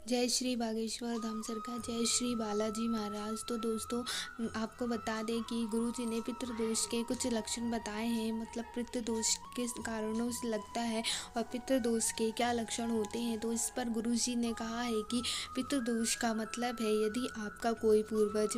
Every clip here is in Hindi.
जय श्री बागेश्वर धाम सरकार, जय श्री बालाजी महाराज। तो दोस्तों, आपको बता दें कि गुरु जी ने पितृदोष के कुछ लक्षण बताए हैं। मतलब पितृदोष किस कारणों से लगता है और पितृदोष के क्या लक्षण होते हैं। तो इस पर गुरु जी ने कहा है कि पितृदोष का मतलब है यदि आपका कोई पूर्वज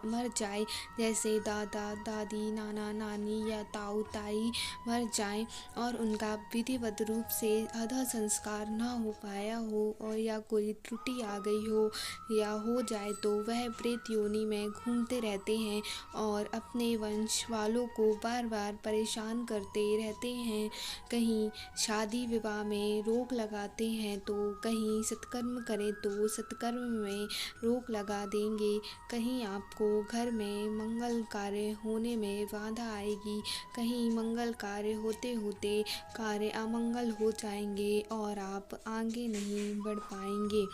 मर जाए, जैसे दादा दादी, नाना नानी या ताऊ ताई मर जाए और उनका विधिवत रूप से आधा संस्कार ना हो पाया हो और या कोई त्रुटि आ गई हो या हो जाए, तो वह प्रेत योनि में घूमते रहते हैं और अपने वंश वालों को बार बार परेशान करते रहते हैं। कहीं शादी विवाह में रोक लगाते हैं, तो कहीं सत्कर्म करें तो सत्कर्म में रोक लगा देंगे। कहीं आपको घर में मंगल कार्य होने में बाधा आएगी, कहीं मंगल कार्य होते होते कार्य अमंगल हो जाएंगे और आप आगे नहीं बढ़ पाएंगे।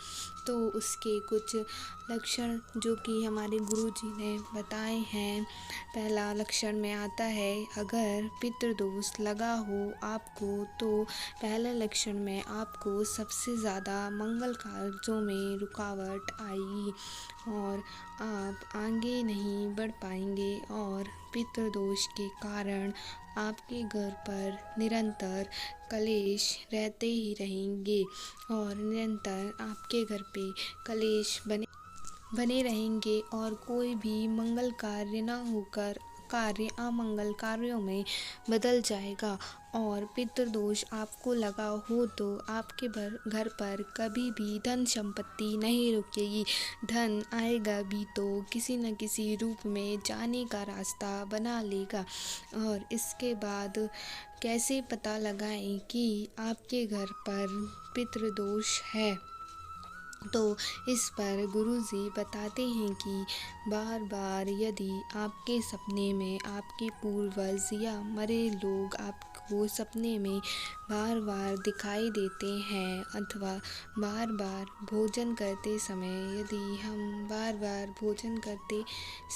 तो उसके कुछ लक्षण जो कि हमारे गुरु जी ने बताए हैं। पहला लक्षण में आता है, अगर पितृदोष लगा हो आपको, तो पहले लक्षण में आपको सबसे ज़्यादा मंगल कार्यों में रुकावट आएगी और आप आगे नहीं बढ़ पाएंगे और पितृदोष के कारण आपके घर पर निरंतर कलेश रहते ही रहेंगे और निरंतर आपके घर पे कलेश बने रहेंगे और कोई भी मंगल कार्य न होकर कार्य अमंगल कार्यों में बदल जाएगा। और पितृदोष आपको लगा हो तो आपके घर पर कभी भी धन संपत्ति नहीं रुकेगी। धन आएगा भी तो किसी न किसी रूप में जाने का रास्ता बना लेगा। और इसके बाद कैसे पता लगाएं कि आपके घर पर पितृदोष है, तो इस पर गुरुजी बताते हैं कि बार बार यदि आपके सपने में आपके पूर्वज या मरे लोग आपको सपने में बार बार दिखाई देते हैं, अथवा बार बार भोजन करते समय यदि हम बार बार भोजन करते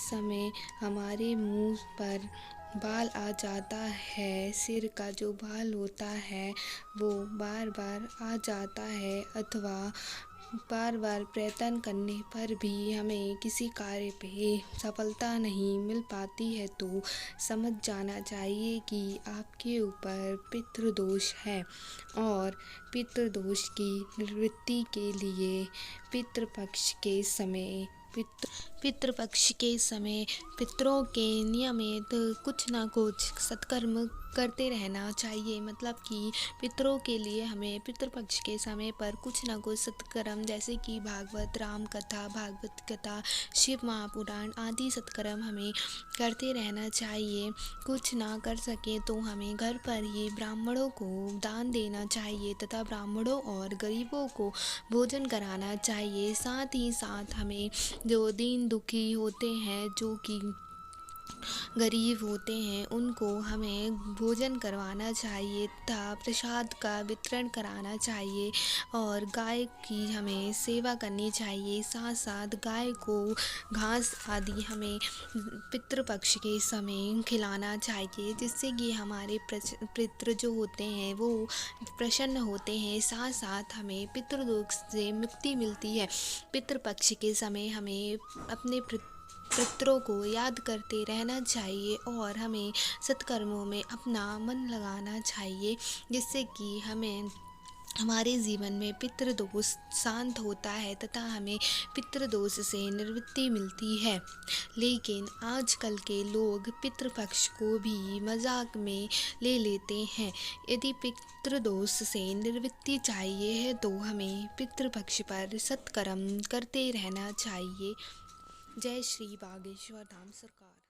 समय हमारे मुंह पर बाल आ जाता है, सिर का जो बाल होता है वो बार बार आ जाता है, अथवा बार बार प्रयत्न करने पर भी हमें किसी कार्य पे सफलता नहीं मिल पाती है, तो समझ जाना चाहिए कि आपके ऊपर पितृदोष है। और पितृदोष की निवृत्ति के लिए पितृपक्ष के समय पितरों के नियमित कुछ ना कुछ सत्कर्म करते रहना चाहिए। मतलब कि पितरों के लिए हमें पितृपक्ष के समय पर कुछ ना कुछ सत्कर्म, जैसे कि भागवत राम कथा, भागवत कथा, शिव महापुराण आदि सत्कर्म हमें करते रहना चाहिए। कुछ ना कर सके तो हमें घर पर ही ब्राह्मणों को दान देना चाहिए तथा ब्राह्मणों और गरीबों को भोजन कराना चाहिए। साथ ही साथ हमें जो दीन दुखी होते हैं, जो कि गरीब होते हैं, उनको हमें भोजन करवाना चाहिए तथा प्रसाद का वितरण कराना चाहिए और गाय की हमें सेवा करनी चाहिए। साथ साथ गाय को घास आदि हमें पितृपक्ष के समय खिलाना चाहिए, जिससे कि हमारे पितृ जो होते हैं वो प्रसन्न होते हैं। साथ साथ हमें पितृदोष से मुक्ति मिलती है। पितृपक्ष के समय हमें अपने पितरों को याद करते रहना चाहिए और हमें सत्कर्मों में अपना मन लगाना चाहिए, जिससे कि हमारे जीवन में पितृदोष शांत होता है तथा हमें पितृदोष से निवृत्ति मिलती है। लेकिन आजकल के लोग पितृपक्ष को भी मजाक में ले लेते हैं। यदि पितृदोष से निवृत्ति चाहिए है तो हमें पितृपक्ष पर सत्कर्म करते रहना चाहिए। जय श्री बागेश्वर धाम सरकार।